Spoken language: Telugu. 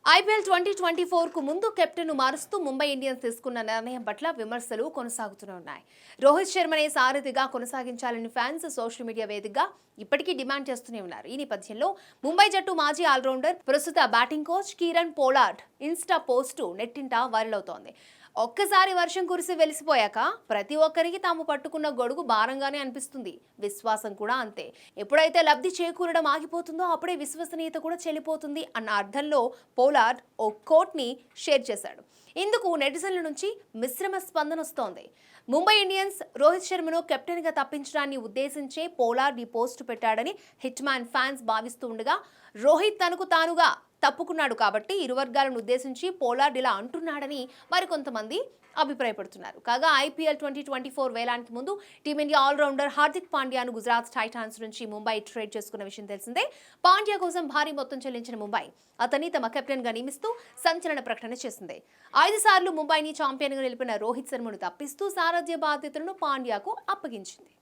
ఐపీఎల్ 2024 కు ముందు కెప్టెన్ను మారుస్తూ ముంబై ఇండియన్స్ తీసుకున్న నిర్ణయం పట్ల విమర్శలు కొనసాగుతూనే ఉన్నాయి. రోహిత్ శర్మనే సారథిగా కొనసాగించాలని ఫ్యాన్స్ సోషల్ మీడియా వేదికగా ఇప్పటికీ డిమాండ్ చేస్తూనే ఉన్నారు. ఈ నేపథ్యంలో ముంబై జట్టు మాజీ ఆల్రౌండర్, ప్రస్తుత batting coach Kiran Pollard Insta post నెట్టింట వైరల్ అవుతోంది. ఒక్కసారి వర్షం కురిసి వెలిసిపోయాక ప్రతి ఒక్కరికి తాము పట్టుకున్న గొడుగు భారంగానే అనిపిస్తుంది. విశ్వాసం కూడా అంతే. ఎప్పుడైతే లబ్ధి చేకూరడం ఆగిపోతుందో అప్పుడే విశ్వసనీయత కూడా చెల్లిపోతుంది అన్న అర్థంలో పోలార్డ్ ఓ కోట్ని షేర్ చేశాడు. ఇందుకు నెటిజన్ల నుంచి మిశ్రమ స్పందన వస్తోంది. ముంబై ఇండియన్స్ రోహిత్ శర్మను కెప్టెన్గా తప్పించడాన్ని ఉద్దేశించే పోలార్డ్ ఈ పోస్టు పెట్టాడని హిట్ మ్యాన్ ఫ్యాన్స్ భావిస్తూ ఉండగా, రోహిత్ తనకు తానుగా తప్పుకున్నాడు కాబట్టి ఇరు వర్గాలను ఉద్దేశించి పోలార్డ్ ఇలా అంటున్నాడని మరికొంతమంది అభిప్రాయపడుతున్నారు. కాగా ఐపీఎల్ 2024 వేలానికి ముందు టీమిండియా ఆల్రౌండర్ హార్దిక్ పాండ్యాను గుజరాత్ టైటాన్స్ నుంచి ముంబై ట్రేడ్ చేసుకున్న విషయం తెలిసిందే. పాండ్యా కోసం భారీ మొత్తం చెల్లించిన ముంబై అతన్ని తమ కెప్టెన్గా నియమిస్తూ సంచలన ప్రకటన చేసింది. 5 సార్లు ముంబైని ఛాంపియన్గా నిలిపిన రోహిత్ శర్మను తప్పిస్తూ సారథ్య బాధ్యతలను పాండ్యాకు అప్పగించింది.